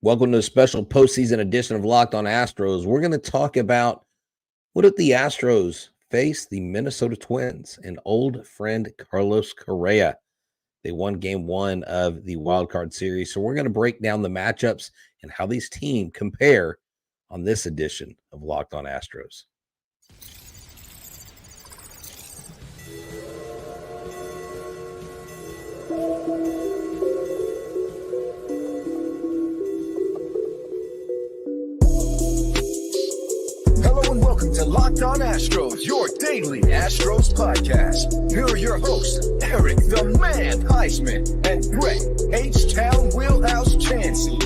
Welcome to a special postseason edition of Locked On Astros. We're going to talk about what if the Astros face the Minnesota Twins and old friend Carlos Correa. They won game one of the wild card series. So we're going to break down the matchups and how these teams compare on this edition of Locked On Astros. Welcome to Locked On Astros, your daily Astros podcast. Here are your hosts, Eric the Man Huysman and Greg H-Town Wheelhouse Chancey.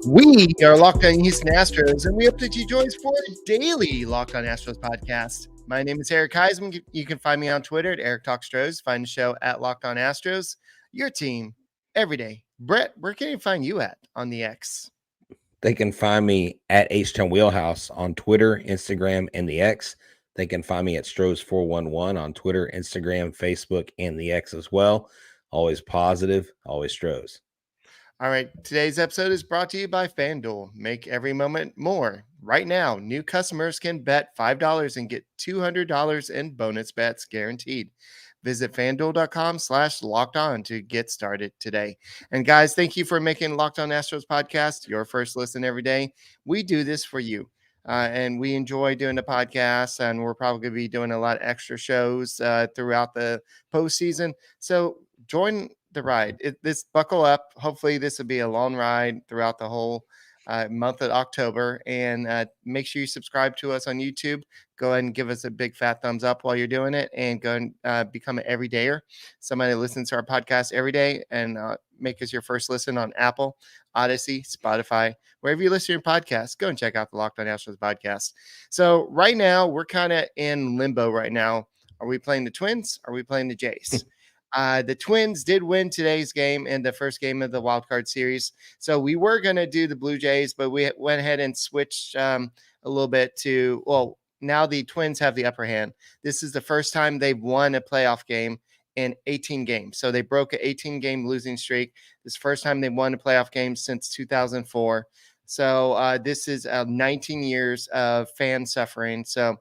We are Locked On Houston Astros, and we hope that you join us for a daily Locked On Astros podcast. My name is Eric Huysman. You can find me on Twitter at Eric Talks Stros. Find the show at Locked On Astros. Your team every day. Brett, where can you find you at on the X? They can find me at H-Town Wheelhouse on Twitter, Instagram, and the X. They can find me at Stros411 on Twitter, Instagram, Facebook, and the X as well. Always positive, always Stros. All right, today's episode is brought to you by FanDuel. Make every moment more. Right now, new customers can bet $5 and get $200 in bonus bets guaranteed. Visit FanDuel.com/lockedon to get started today. And guys, thank you for making Locked On Astros podcast your first listen every day. We do this for you. And we enjoy doing the podcast, and we're probably going to be doing a lot of extra shows throughout the postseason. So join the ride. Buckle up. Hopefully this will be a long ride throughout the whole month of October, and make sure you subscribe to us on YouTube. Go ahead and give us a big fat thumbs up while you're doing it, and go and become an everydayer, somebody that listens to our podcast every day, and make us your first listen on Apple, Odyssey, Spotify, wherever you listen to your podcast. Go and check out the Locked On Astros podcast. So right now we're kind of in limbo right now. Are we playing the Twins? Are we playing the Jays? The Twins did win today's game in the first game of the wild card series. So we were going to do the Blue Jays, but we went ahead and switched a little bit to, now the Twins have the upper hand. This is the first time they've won a playoff game in 18 games. So they broke an 18-game losing streak. This is the first time they've won a playoff game since 2004. So this is 19 years of fan suffering. So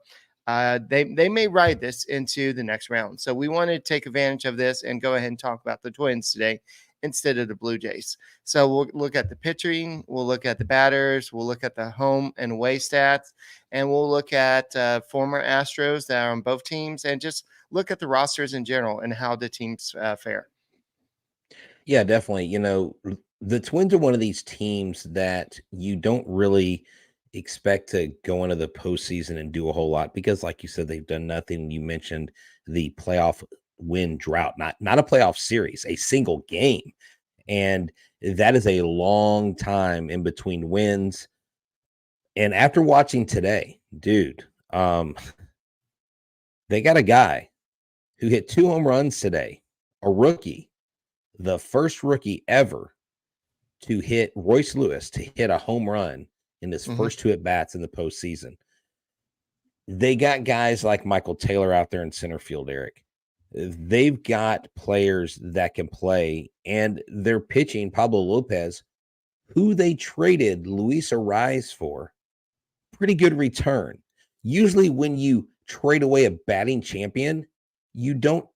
they may ride this into the next round. So we want to take advantage of this and go ahead and talk about the Twins today instead of the Blue Jays. So we'll look at the pitching, we'll look at the batters, we'll look at the home and away stats, and we'll look at former Astros that are on both teams, and just look at the rosters in general and how the teams fare. Yeah, definitely. You know, the Twins are one of these teams that you don't really expect to go into the postseason and do a whole lot because, like you said, they've done nothing. You mentioned the playoff win drought, not a playoff series, a single game. And that is a long time in between wins. And after watching today, dude, they got a guy who hit 2 home runs today, a rookie, the first rookie ever to hit Royce Lewis to hit a home run in his first 2 at-bats in the postseason. They got guys like Michael Taylor out there in center field, Eric. They've got players that can play, and they're pitching Pablo Lopez, who they traded Luis Ariz for. Pretty good return. Usually when you trade away a batting champion, you don't,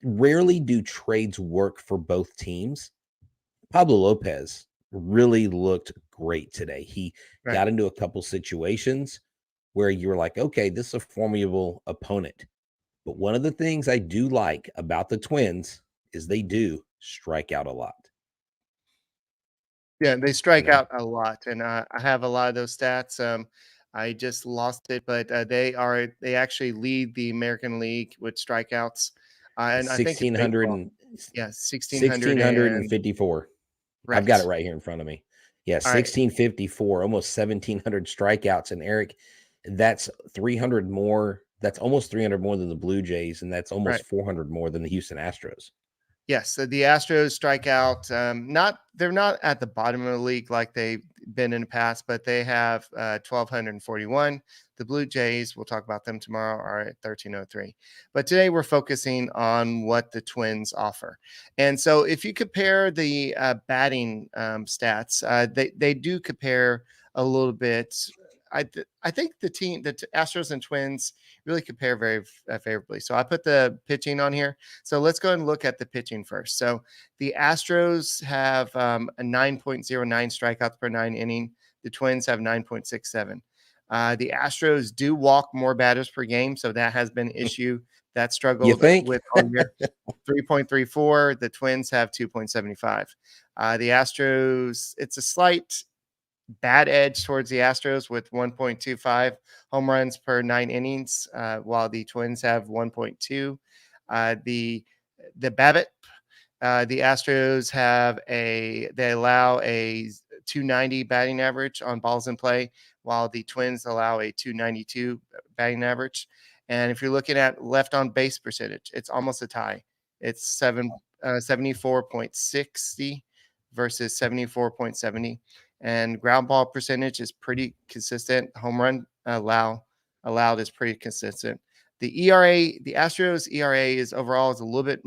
rarely do trades work for both teams. Pablo Lopez really looked great today. He got into a couple situations where you were like, okay, this is a formidable opponent. But one of the things I do like about the Twins is they do strike out a lot. Yeah, they strike out a lot, and I have a lot of those stats. I just lost it, but they actually lead the American League with strikeouts. And I think 1,600 1,654. Right. I've got it right here in front of me. Yeah, 1,654, almost 1,700 strikeouts. And Eric, that's 300 more. That's almost 300 more than the Blue Jays, and that's almost 400 more than the Houston Astros. Yes, so the Astros strike out. They're not at the bottom of the league like they been in the past, but they have 1,241. The Blue Jays, we'll talk about them tomorrow, are at 1,303. But today we're focusing on what the Twins offer. And so if you compare the batting stats, they do compare a little bit. I think the Astros and Twins really compare very favorably. So I put the pitching on here. So let's go and look at the pitching first. So the Astros have a 9.09 strikeouts per 9 inning. The Twins have 9.67. The Astros do walk more batters per game, so that has been an issue that struggled with all year. 3.34. The Twins have 2.75. The Astros, it's a slight bad edge towards the Astros with 1.25 home runs per 9 innings, while the Twins have 1.2. The BABIP, the Astros they allow a 290 batting average on balls in play, while the Twins allow a 292 batting average. And if you're looking at left on base percentage, it's almost a tie. It's 74.60 versus 74.70. And ground ball percentage is pretty consistent. Home run allowed is pretty consistent. The ERA, the Astros ERA is a little bit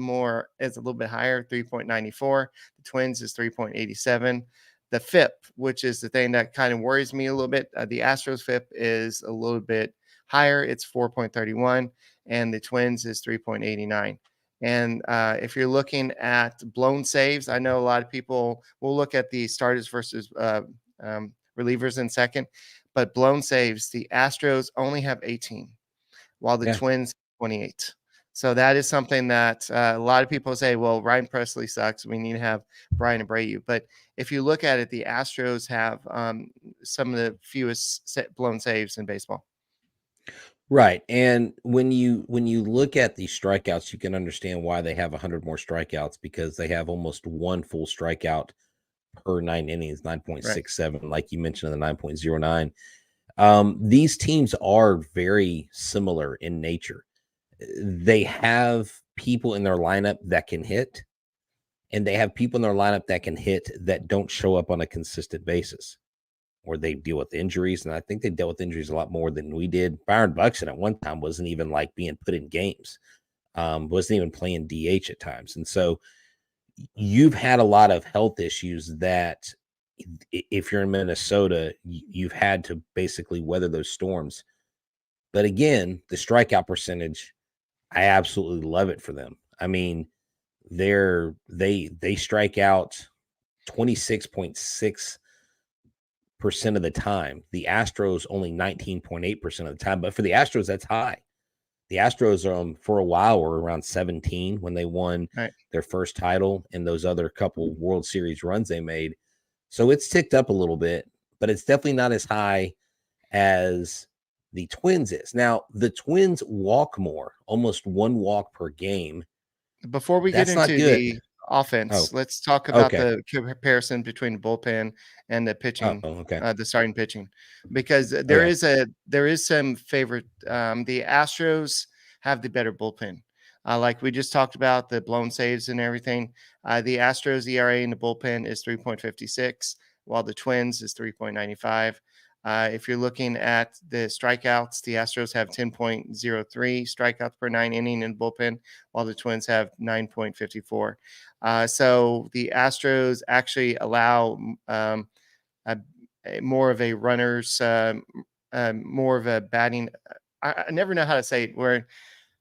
higher, 3.94. The Twins is 3.87. The FIP, which is the thing that kind of worries me a little bit, the Astros FIP is a little bit higher. It's 4.31, and the Twins is 3.89. And if you're looking at blown saves, I know a lot of people will look at the starters versus relievers in second, but blown saves, the Astros only have 18, while the Twins 28. So that is something that a lot of people say, well, Ryan Presley sucks. We need to have Brian Abreu. But if you look at it, the Astros have some of the fewest blown saves in baseball. Right. And when you look at the strikeouts, you can understand why they have 100 more strikeouts, because they have almost one full strikeout per 9 innings, 9.67, right, like you mentioned in the 9.09. These teams are very similar in nature. They have people in their lineup that can hit, and they have people in their lineup that can hit that don't show up on a consistent basis, or they deal with injuries. And I think they dealt with injuries a lot more than we did. Byron Buxton at one time wasn't even like being put in games, wasn't even playing DH at times. And so you've had a lot of health issues that if you're in Minnesota, you've had to basically weather those storms. But again, the strikeout percentage, I absolutely love it for them. I mean, they strike out 26.6% of the time. The Astros only 19.8% of the time. But for the Astros, that's high. The Astros for a while were around 17 when they won their first title and those other couple World Series runs they made. So it's ticked up a little bit, but it's definitely not as high as the Twins is. Now, the Twins walk more, almost one walk per game. Before we get into the offense, let's talk about the comparison between the bullpen and the pitching, the starting pitching, because there is some favorite. The Astros have the better bullpen. Like we just talked about the blown saves and everything. The Astros ERA in the bullpen is 3.56, while the Twins is 3.95. If you're looking at the strikeouts, the Astros have 10.03 strikeouts per 9 inning in bullpen, while the Twins have 9.54. So the Astros actually allow more of a runner's, more of a batting. I never know how to say it, where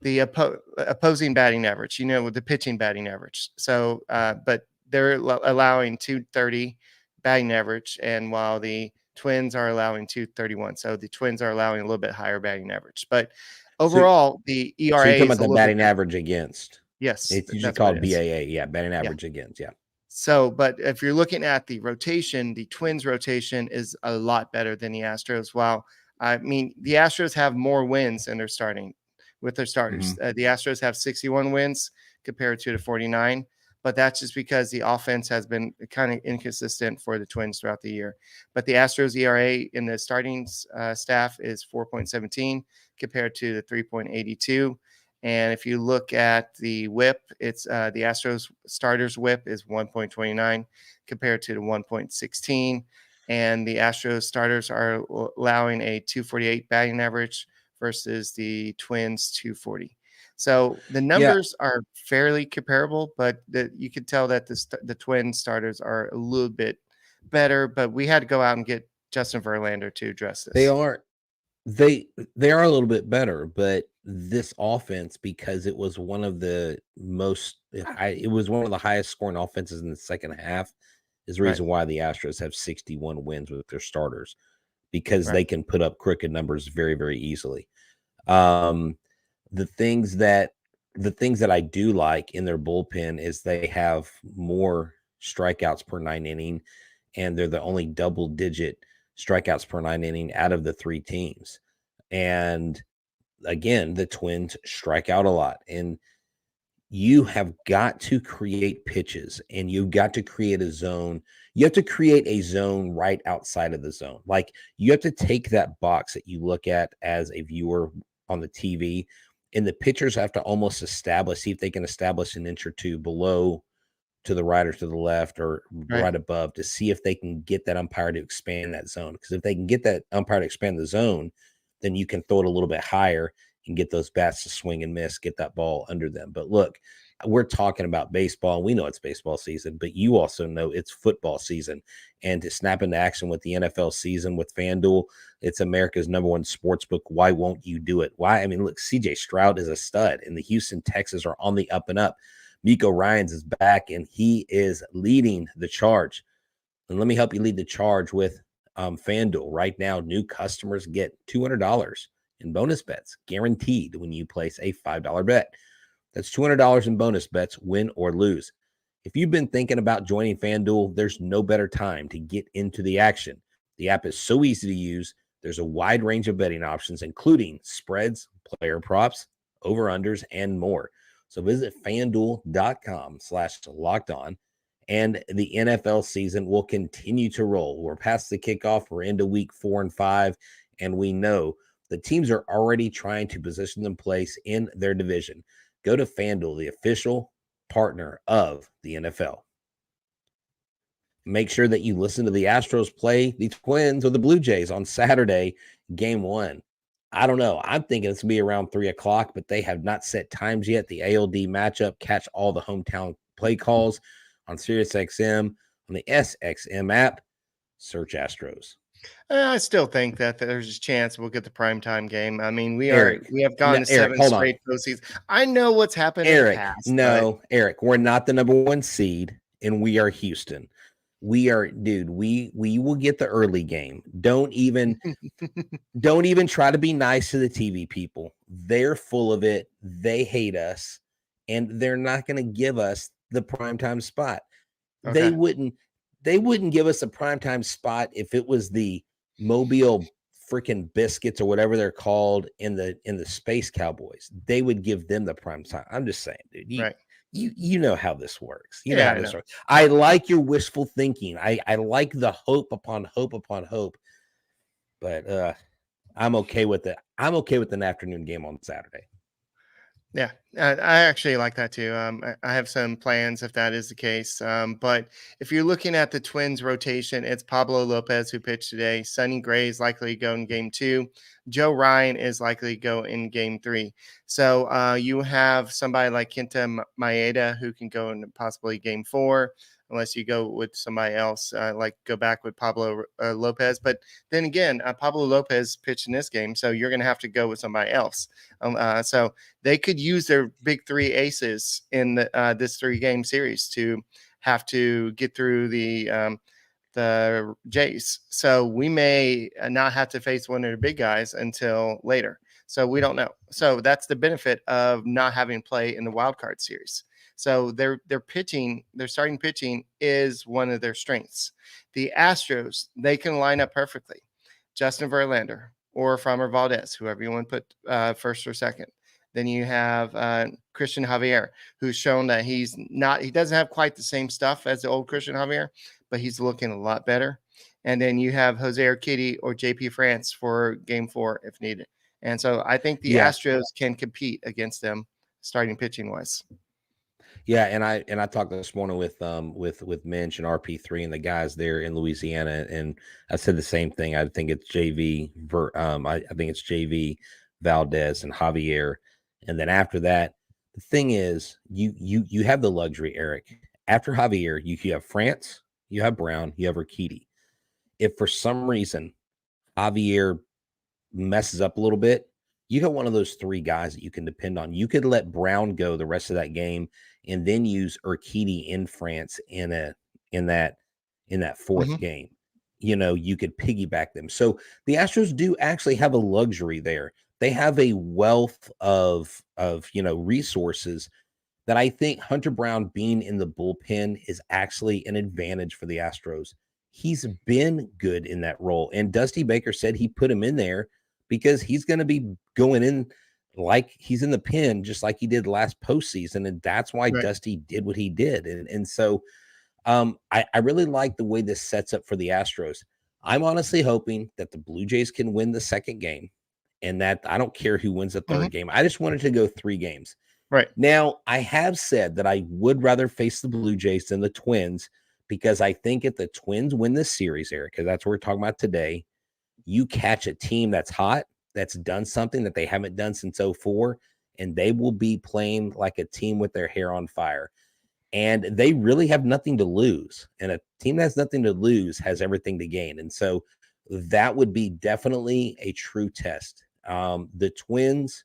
the opposing batting average, with the pitching batting average. So, but they're allowing 230 batting average, and while the Twins are allowing 231. So the Twins are allowing a little bit higher batting average. But overall, the ERA so you're talking about the batting average against. Yes. It's usually called BAA. Yeah, batting average against. Yeah. So, but if you're looking at the rotation, the Twins rotation is a lot better than the Astros. While, I mean, the Astros have more wins in their starters. The Astros have 61 wins compared to the 49. But that's just because the offense has been kind of inconsistent for the Twins throughout the year. But the Astros ERA in the starting staff is 4.17 compared to the 3.82. And if you look at the WHIP, it's the Astros starters WHIP is 1.29 compared to the 1.16. and the Astros starters are allowing a 248 batting average versus the Twins 240. So the numbers are fairly comparable, but you could tell that the Twin starters are a little bit better. But we had to go out and get Justin Verlander to address this. They are a little bit better, but this offense, because it was one of the highest scoring offenses in the second half, is the reason why the Astros have 61 wins with their starters, because they can put up crooked numbers very, very easily. The things that I do like in their bullpen is they have more strikeouts per 9 inning, and they're the only double-digit strikeouts per 9 inning out of the 3 teams. And again, the Twins strike out a lot, and you have got to create pitches, and you've got to create a zone. You have to create a zone right outside of the zone. Like, you have to take that box that you look at as a viewer on the TV, and the pitchers have to almost see if they can establish an inch or two below, to the right or to the left, or right above, to see if they can get that umpire to expand that zone. Because if they can get that umpire to expand the zone, then you can throw it a little bit higher and get those bats to swing and miss, get that ball under them. But look, we're talking about baseball, and we know it's baseball season, but you also know it's football season. And to snap into action with the NFL season with FanDuel, it's America's #1 sports book. Why won't you do it? Why? I mean, look, CJ Stroud is a stud, and the Houston Texans are on the up and up. Miko Ryans is back, and he is leading the charge. And let me help you lead the charge with FanDuel. Right now, new customers get $200 in bonus bets guaranteed when you place a $5 bet. That's $200 in bonus bets, win or lose. If you've been thinking about joining FanDuel, there's no better time to get into the action. The app is so easy to use. There's a wide range of betting options, including spreads, player props, over-unders, and more. So visit FanDuel.com/lockedon, and the NFL season will continue to roll. We're past the kickoff. We're into week 4 and 5, and we know the teams are already trying to position them place in their division. Go to FanDuel, the official partner of the NFL. Make sure that you listen to the Astros play the Twins or the Blue Jays on Saturday, game 1. I don't know. I'm thinking it's going to be around 3 o'clock, but they have not set times yet. The ALD matchup, catch all the hometown play calls on SiriusXM, on the SXM app. Search Astros. I still think that there's a chance we'll get the primetime game. I mean, we have gone to 7 straight postseasons. I know what's happened in the past. Eric, we're not the #1 seed, and we are Houston. We are, dude, we will get the early game. Don't even try to be nice to the TV people. They're full of it. They hate us, and they're not going to give us the primetime spot. Okay. They wouldn't give us a primetime spot if it was the Mobile freaking Biscuits or whatever they're called in the Space Cowboys. They would give them the primetime. I'm just saying, dude. You know how this works. You know how this works. I like your wishful thinking. I like the hope upon hope upon hope. But I'm okay with it. I'm okay with an afternoon game on Saturday. Yeah, I actually like that too. I have some plans if that is the case. But if you're looking at the Twins rotation, it's Pablo Lopez who pitched today. Sonny Gray is likely to go in game 2. Joe Ryan is likely to go in game 3. So you have somebody like Kenta Maeda who can go in possibly game 4, unless you go with somebody else, like go back with Pablo Lopez. But then again, Pablo Lopez pitched in this game, so you're going to have to go with somebody else. So they could use their big 3 aces in this 3-game series to have to get through the Jays. So we may not have to face one of the big guys until later. So we don't know. So that's the benefit of not having play in the wild card series. So their pitching, their starting pitching is one of their strengths. The Astros, they can line up perfectly. Justin Verlander or Framber Valdez, whoever you want to put first or second. Then you have Christian Javier, who's shown that he doesn't have quite the same stuff as the old Christian Javier, but he's looking a lot better. And then you have Jose Urquidy or JP France for game 4 if needed. And so I think the Astros can compete against them starting pitching wise. Yeah, and I talked this morning with Minch and RP3 and the guys there in Louisiana, and I said the same thing. I think it's I think it's JV, Valdez, and Javier, and then after that, the thing is, you have the luxury, Eric. After Javier, you have France, you have Brown, you have Urquidy. If for some reason Javier messes up a little bit, you got one of those three guys that you can depend on. You could let Brown go the rest of that game and then use Urquidy in France in that fourth game. You could piggyback them. So the Astros do actually have a luxury there. They have a wealth of resources that I think Hunter Brown being in the bullpen is actually an advantage for the Astros. He's been good in that role. And Dusty Baker said he put him in there because he's going to be going in like he's in the pen, just like he did last postseason. And that's why Dusty did what he did. And so I really like the way this sets up for the Astros. I'm honestly hoping that the Blue Jays can win the second game and that I don't care who wins the third game. I just wanted to go 3 games. Right. Now, I have said that I would rather face the Blue Jays than the Twins because I think if the Twins win this series, Eric, because that's what we're talking about today, you catch a team that's hot, that's done something that they haven't done since 2004, and they will be playing like a team with their hair on fire. And they really have nothing to lose. And a team that has nothing to lose has everything to gain. And so that would be definitely a true test. The Twins,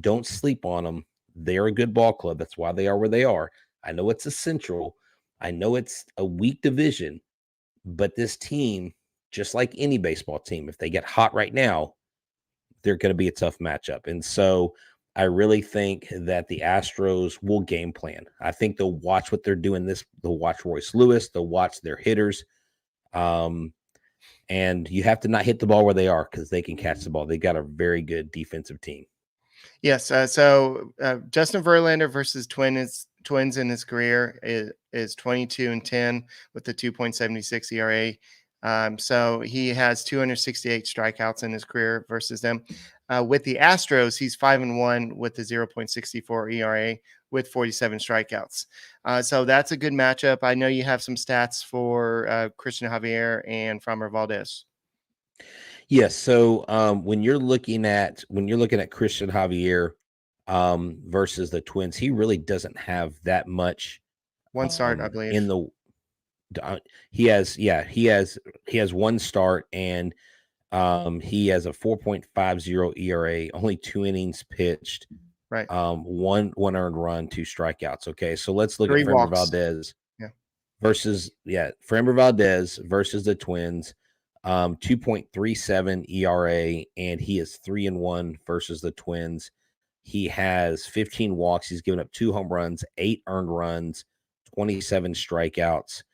don't sleep on them. They're a good ball club. That's why they are where they are. I know it's a Central. I know it's a weak division, but this team, just like any baseball team, if they get hot right now, they're going to be a tough matchup. And so I really think that the Astros will game plan. I think they'll watch what they're doing. They'll watch Royce Lewis. They'll watch their hitters. And you have to not hit the ball where they are because they can catch the ball. They got a very good defensive team. Yes. So Justin Verlander versus Twins in his career is 22-10 with the 2.76 ERA. So he has 268 strikeouts in his career versus them. With the Astros, he's 5-1 with the 0.64 ERA with 47 strikeouts. So that's a good matchup. I know you have some stats for Christian Javier and Framber Valdez. Yes. So when you're looking at Christian Javier versus the Twins, he really doesn't have that much. One start, I believe. In the he has one start and he has a 4.50 ERA, only 2 innings pitched, right? One earned run, 2 strikeouts. Okay, so let's look 3 at Framber walks. Valdez Framber Valdez versus the Twins. 2.37 ERA, and he is 3-1 versus the Twins. He has 15 walks. He's given up 2 home runs, 8 earned runs, 27 strikeouts,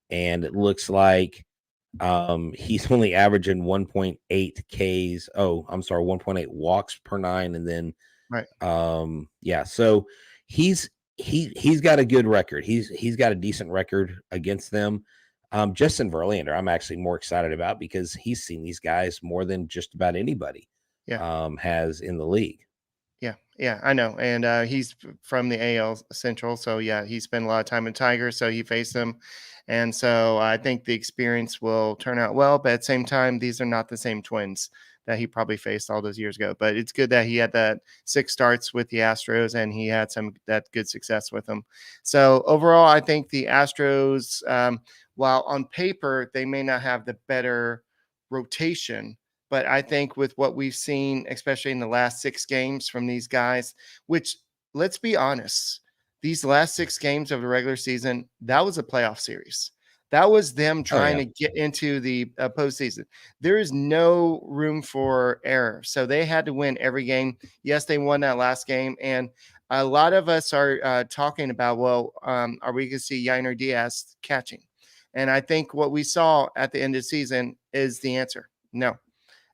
and it looks like he's only averaging 1.8 Ks. 1.8 walks per 9, and then so he's got a good record. He's got a decent record against them. Justin Verlander, I'm actually more excited about because he's seen these guys more than just about anybody has in the league. Yeah, I know. And he's from the AL Central. So, he spent a lot of time in Tigers. So he faced them. And so I think the experience will turn out well. But at the same time, these are not the same Twins that he probably faced all those years ago. But it's good that he had that 6 starts with the Astros and he had that good success with them. So overall, I think the Astros, while on paper, they may not have the better rotation, but I think with what we've seen, especially in the last 6 games from these guys, which let's be honest, these last 6 games of the regular season, that was a playoff series. That was them trying to get into the postseason. There is no room for error. So they had to win every game. Yes, they won that last game. And a lot of us are talking about, are we going to see Yainer Diaz catching? And I think what we saw at the end of the season is the answer. No,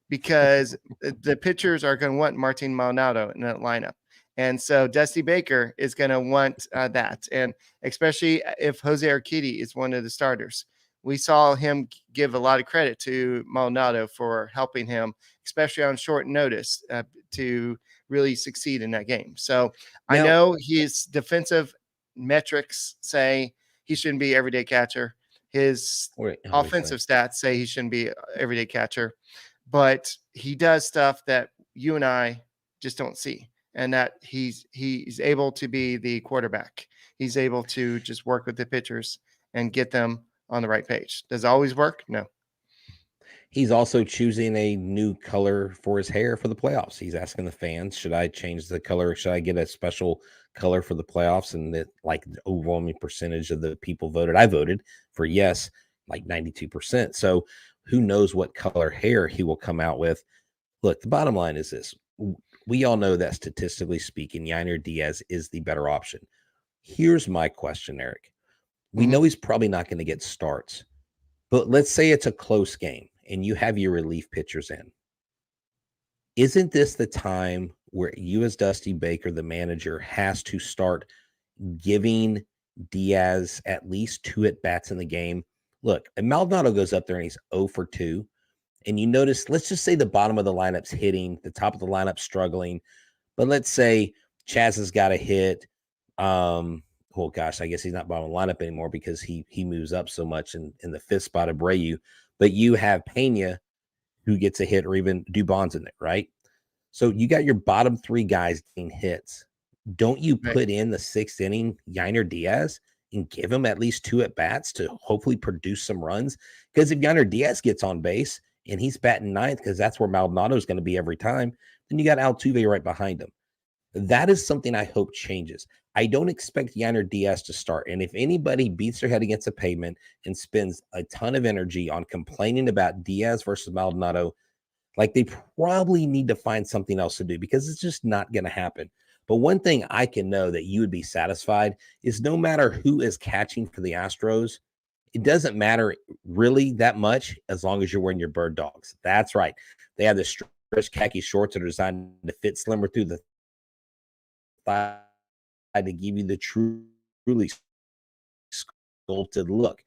because the pitchers are going to want Martin Maldonado in that lineup. And so Dusty Baker is going to want that. And especially if Jose Urquidy is one of the starters. We saw him give a lot of credit to Maldonado for helping him, especially on short notice, to really succeed in that game. So now, I know his defensive metrics say he shouldn't be everyday catcher. His offensive stats say he shouldn't be everyday catcher, but he does stuff that you and I just don't see, and that he's able to be the quarterback. He's able to just work with the pitchers and get them on the right page. Does it always work? No. He's also choosing a new color for his hair for the playoffs. He's asking the fans, should I change the color? Should I get a special color for the playoffs? And that, like, the overwhelming percentage of the people voted. I voted for yes, like 92%. So who knows what color hair he will come out with. Look, the bottom line is this. We all know that statistically speaking, Yainer Diaz is the better option. Here's my question, Eric. We know he's probably not going to get starts, but let's say it's a close game and you have your relief pitchers in. Isn't this the time where you, as Dusty Baker, the manager, has to start giving Diaz at least 2 at-bats in the game? Look, and Maldonado goes up there and he's 0 for 2. And you notice, let's just say the bottom of the lineup's hitting, the top of the lineup struggling. But let's say Chaz has got a hit. Oh gosh, I guess he's not bottom of the lineup anymore because he moves up so much in the 5th spot of Abreu. But you have Pena who gets a hit, or even Dubon's in it, right? So you got your bottom 3 guys getting hits. Don't you put in the 6th inning Yainer Diaz and give him at least 2 at-bats to hopefully produce some runs? Because if Yainer Diaz gets on base and he's batting 9th, because that's where Maldonado is going to be every time, then you got Altuve right behind him. That is something I hope changes. I don't expect Yainer Diaz to start. And if anybody beats their head against a pavement and spends a ton of energy on complaining about Diaz versus Maldonado, like, they probably need to find something else to do, because it's just not going to happen. But one thing I can know that you would be satisfied is no matter who is catching for the Astros, it doesn't matter really that much as long as you're wearing your bird dogs. That's right. They have the stretch khaki shorts that are designed to fit slimmer through the thigh to give you the truly sculpted look.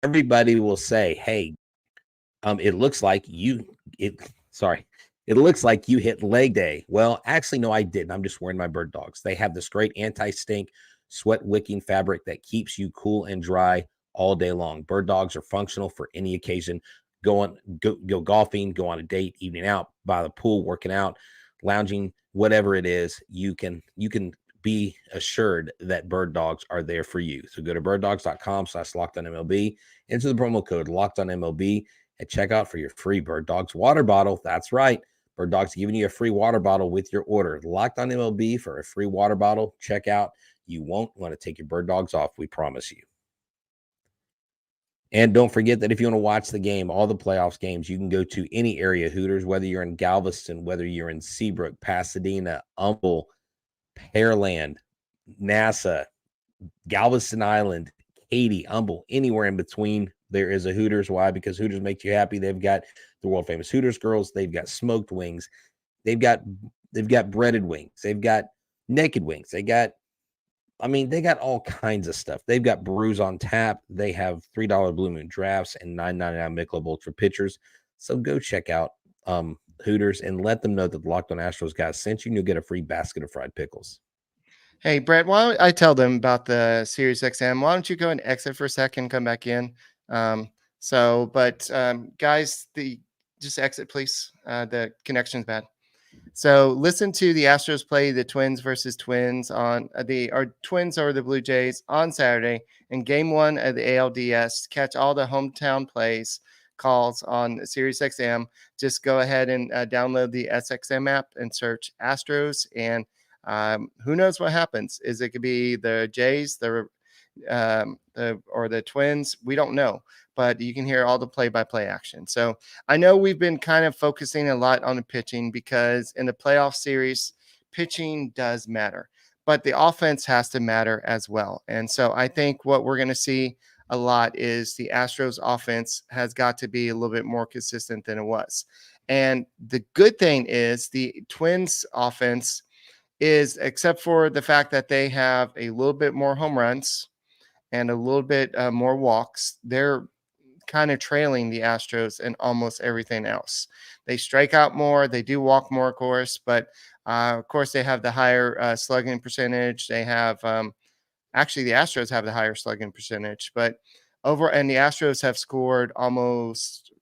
Everybody will say, hey, it looks like you hit leg day. Well, actually, no, I didn't. I'm just wearing my bird dogs. They have this great anti-stink, sweat wicking fabric that keeps you cool and dry all day long. Bird dogs are functional for any occasion. Go golfing, go on a date, evening out, by the pool, working out, lounging, whatever it is, you can be assured that bird dogs are there for you. So go to birddogs.com/LockedOnMLB, enter the promo code LockedOnMLB at checkout for your free Bird Dogs water bottle. That's right. Bird Dogs giving you a free water bottle with your order. Locked on MLB for a free water bottle. Check out. You won't want to take your bird dogs off. We promise you. And don't forget that if you want to watch the game, all the playoffs games, you can go to any area Hooters, whether you're in Galveston, whether you're in Seabrook, Pasadena, Humble, Pearland, NASA, Galveston Island, Katy, Humble, anywhere in between, there is a Hooters. Why? Because Hooters makes you happy. They've got the world famous Hooters girls. They've got smoked wings. They've got breaded wings. They've got naked wings. They got all kinds of stuff. They've got brews on tap. They have $3 Blue Moon drafts and $9.99 Michelob Ultra pitchers. So go check out Hooters and let them know that the Locked On Astros guys sent you, and you'll get a free basket of fried pickles. Hey, Brett, why don't I tell them about the Sirius XM? Why don't you go and exit for a second, come back in? Guys, just exit, please. The connection's bad. So listen to the Astros play the Twins versus Twins on Twins or the Blue Jays on Saturday in Game 1 of the ALDS. Catch all the hometown calls on SiriusXM. Just go ahead and download the SXM app and search Astros, and who knows what happens? It could be the Jays, or the Twins. We don't know, but you can hear all the play-by-play action. So I know we've been kind of focusing a lot on the pitching, because in the playoff series, pitching does matter, but the offense has to matter as well. And so I think what we're going to see a lot is the Astros offense has got to be a little bit more consistent than it was. And the good thing is the Twins offense is, except for the fact that they have a little bit more home runs and a little bit more walks, they're kind of trailing the Astros in almost everything else. They strike out more. They do walk more, of course, but of course they have the higher slugging percentage. They have Actually, the Astros have the higher slugging percentage, and the Astros have scored almost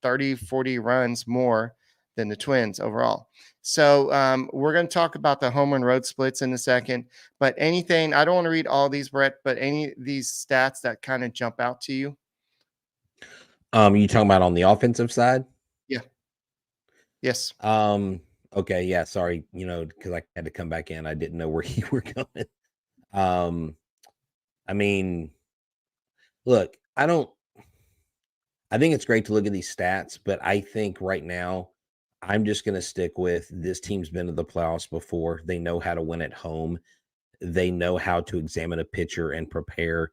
30, 40 runs more than the Twins overall. So we're going to talk about the home run road splits in a second. But anything, I don't want to read all these, Brett, but any of these stats that kind of jump out to you? You talking about on the offensive side? Yeah. Yes. Okay, yeah, sorry, because I had to come back in. I didn't know where you were going. I mean, look, I think it's great to look at these stats, but I think right now I'm just going to stick with this team's been to the playoffs before. They know how to win at home. They know how to examine a pitcher and prepare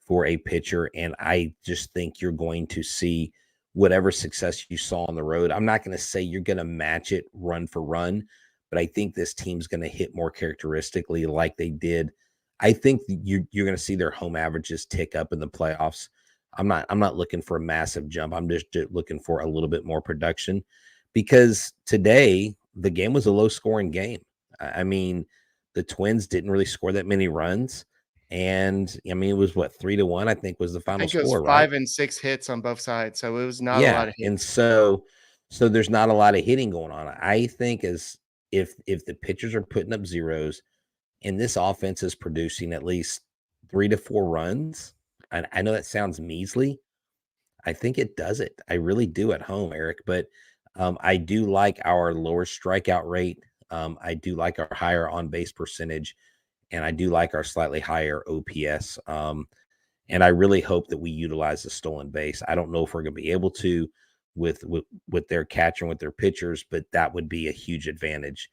for a pitcher. And I just think you're going to see whatever success you saw on the road. I'm not going to say you're going to match it run for run, but I think this team's going to hit more characteristically like they did. I think you're going to see their home averages tick up in the playoffs. I'm not looking for a massive jump. I'm just looking for a little bit more production, because today the game was a low scoring game. I mean, the Twins didn't really score that many runs. And I mean, it was 3-1, I think was the final score, it was right? 5 and 6 hits on both sides. So it was not a lot of hits. And so there's not a lot of hitting going on. I think as if the pitchers are putting up zeros and this offense is producing at least 3 to 4 runs, and I know that sounds measly, I think it does it. I really do at home, Eric. But I do like our lower strikeout rate. I do like our higher on base percentage, and I do like our slightly higher OPS. And I really hope that we utilize the stolen base. I don't know if we're going to be able to with their catcher and with their pitchers, but that would be a huge advantage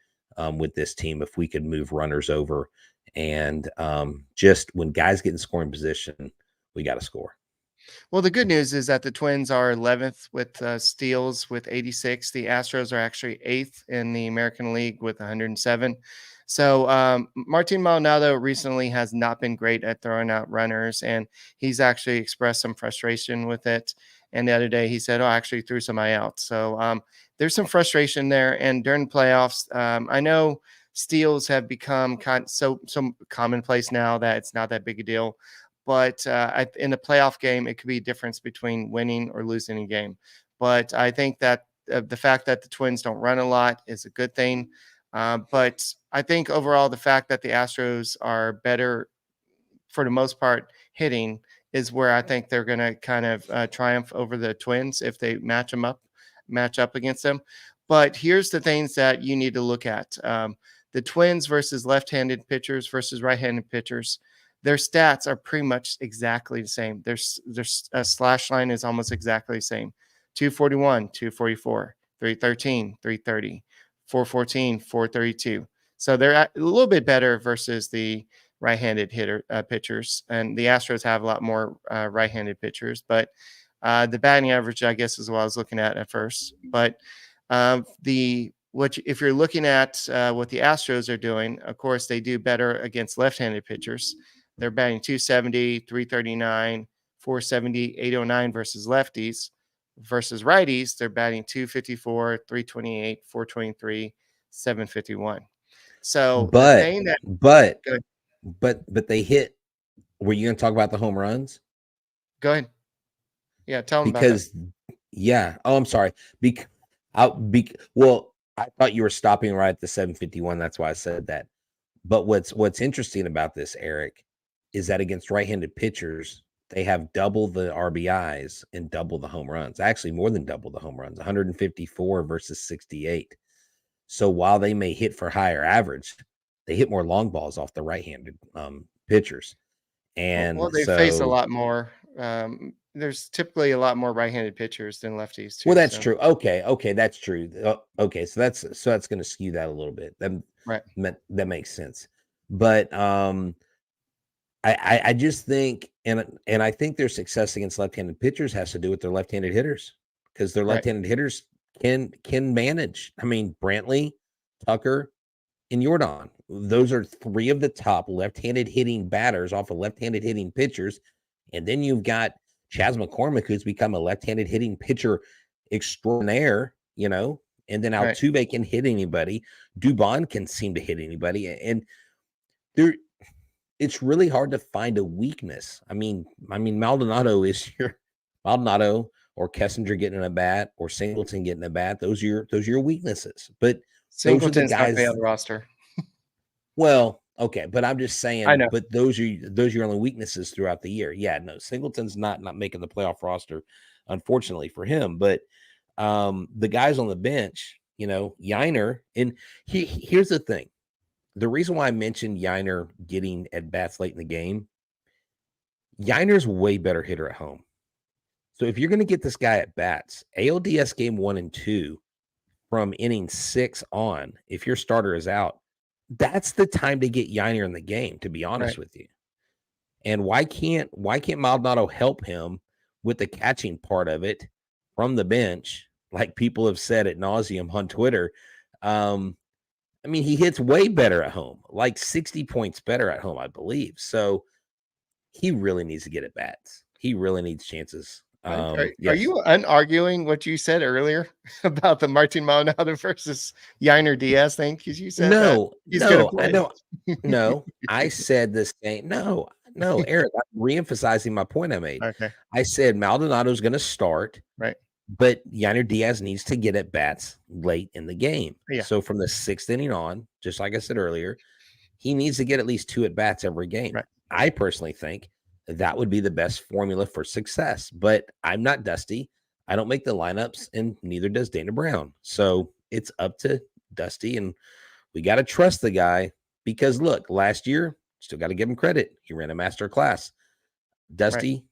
with this team if we could move runners over. And just when guys get in scoring position, we got to score. Well, the good news is that the Twins are 11th with steals with 86. The Astros are actually 8th in the American League with 107. So Martin Maldonado recently has not been great at throwing out runners, and he's actually expressed some frustration with it. And the other day he said, I actually threw somebody out. So there's some frustration there. And during the playoffs, I know steals have become so commonplace now that it's not that big a deal. But in the playoff game, it could be a difference between winning or losing a game. But I think that the fact that the Twins don't run a lot is a good thing. But I think overall, the fact that the Astros are better for the most part hitting is where I think they're going to kind of triumph over the Twins if they match up against them. But here's the things that you need to look at. The Twins versus left-handed pitchers versus right-handed pitchers. Their stats are pretty much exactly the same. Their slash line is almost exactly the same. 241, 244, 313, 330, 414, 432. So they're a little bit better versus the right-handed pitchers. And the Astros have a lot more right-handed pitchers. But the batting average, I guess, is what I was looking at first. But if you're looking at what the Astros are doing, of course, they do better against left-handed pitchers. They're batting 270, 339, 470, 809 versus lefties. Versus righties, they're batting 254, 328, 423, 751. So but they hit. Were you going to talk about the home runs? Go ahead. Yeah, tell them because about that. Yeah. Oh, I'm sorry. Well, I thought you were stopping right at the 751. That's why I said that. But what's interesting about this, Eric, is that against right-handed pitchers, they have double the RBIs and double the home runs. Actually, more than double the home runs, 154 versus 68. So while they may hit for higher average, they hit more long balls off the right-handed pitchers. And they face a lot more. There's typically a lot more right-handed pitchers than lefties too. Well, that's true. Okay, that's true. Okay, so that's going to skew that a little bit. That makes sense. But I just think, and I think their success against left-handed pitchers has to do with their left-handed hitters, because their left-handed hitters can manage. I mean, Brantley, Tucker, and Jordan. Those are 3 of the top left-handed hitting batters off of left-handed hitting pitchers. And then you've got Chas McCormick, who's become a left-handed hitting pitcher extraordinaire, and then Altuve can hit anybody. Dubon can seem to hit anybody. And it's really hard to find a weakness. I mean, Maldonado is your Maldonado or Kessinger getting a bat or Singleton getting a bat. Those are your weaknesses. But those are the Singleton's not guys. going to be on the roster. Well, okay, but I'm just saying. I know. But those are your only weaknesses throughout the year. Yeah, no, Singleton's not making the playoff roster, unfortunately for him. But the guys on the bench, Yiner, and here's the thing. The reason why I mentioned Yiner getting at bats late in the game, Yiner's way better hitter at home. So if you're going to get this guy at bats, ALDS game 1 and 2 from inning 6 on, if your starter is out, that's the time to get Yiner in the game, to be honest with you. And why can't Maldonado help him with the catching part of it from the bench, like people have said ad nauseum on Twitter? I mean, he hits way better at home, like 60 points better at home, I believe. So he really needs to get at bats. He really needs chances. Are you unarguing what you said earlier about the Martin Maldonado versus Yiner Diaz thing? Because you said I said the same. No, Eric, I'm reemphasizing my point I made. Okay. I said Maldonado's going to start, right? But Yiner Diaz needs to get at bats late in the game. Yeah. So from the 6th inning on, just like I said earlier, he needs to get at least 2 at bats every game. Right. I personally think that would be the best formula for success. But I'm not Dusty. I don't make the lineups, and neither does Dana Brown. So it's up to Dusty, and we got to trust the guy because, look, last year, still got to give him credit. He ran a master class. Dusty,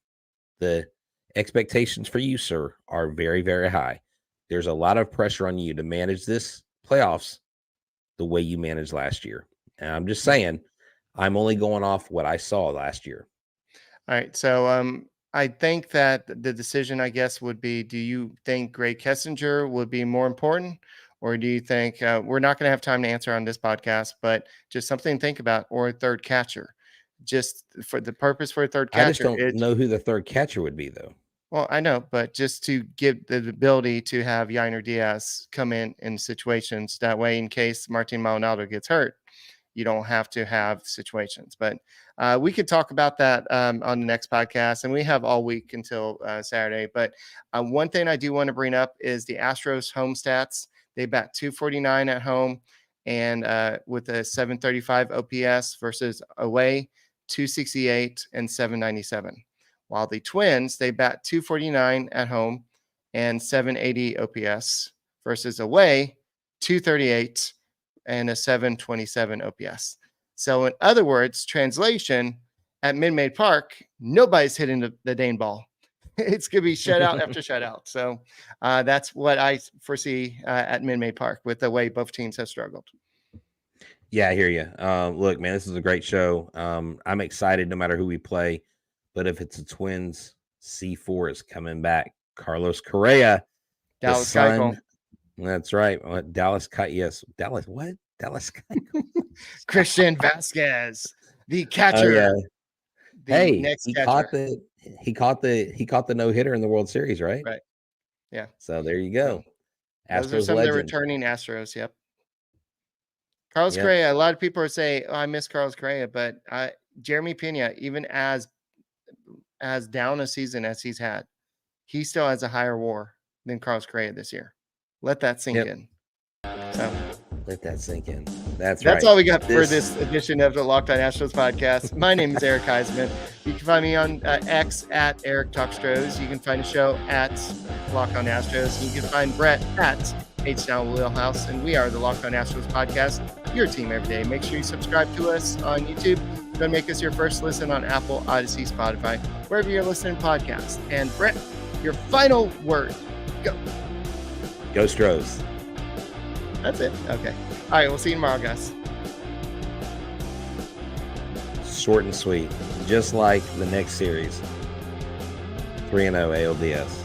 the expectations for you, sir, are very, very high. There's a lot of pressure on you to manage this playoffs the way you managed last year. And I'm just saying, I'm only going off what I saw last year. All right. So I think that the decision, I guess, would be, do you think Greg Kessinger would be more important? Or do you think we're not going to have time to answer on this podcast, but just something to think about, or a third catcher? Just for the purpose for a third catcher. I just don't know who the third catcher would be, though. Well, I know, but just to give the ability to have Yiner Diaz come in situations that way, in case Martin Maldonado gets hurt, you don't have to have situations. But we could talk about that on the next podcast, and we have all week until Saturday. But one thing I do want to bring up is the Astros home stats. They bat .249 at home, and with a 735 OPS versus away, 268 and 797. While the Twins, they bat .249 at home and 780 OPS versus away, 238 and a 727 OPS. So in other words, translation, at Minute Maid Park, nobody's hitting the dang ball. It's going to be shutout after shutout. So that's what I foresee at Minute Maid Park with the way both teams have struggled. Yeah, I hear you. Look, man, this is a great show. I'm excited no matter who we play. But if it's the Twins, C4 is coming back. Carlos Correa. Dallas Keuchel. That's right. Dallas what? Dallas Keuchel. Christian Vasquez, the catcher. He caught the no-hitter in the World Series, right? Right. Yeah. So there you go. Those are some of the returning Astros. Yep. Carlos Correa. A lot of people are saying, "Oh, I miss Carlos Correa," but Jeremy Pena, even as down a season as he's had, he still has a higher WAR than Carlos Correa this year. Let that sink in. So let that sink in. That's right. That's all we got for this edition of the Locked On Astros podcast. My name is Eric Huysman. You can find me on X at Eric Talkstros. You can find the show at Locked On Astros. You can find Brett at H-Town Wheelhouse. And we are the Locked On Astros podcast, your team every day. Make sure you subscribe to us on YouTube. Don't make us your first listen on Apple, Odyssey, Spotify, wherever you're listening to podcasts. And Brett, your final word. Go. Go Stros. That's it. Okay. All right. We'll see you tomorrow, guys. Short and sweet. Just like the next series. 3-0 ALDS.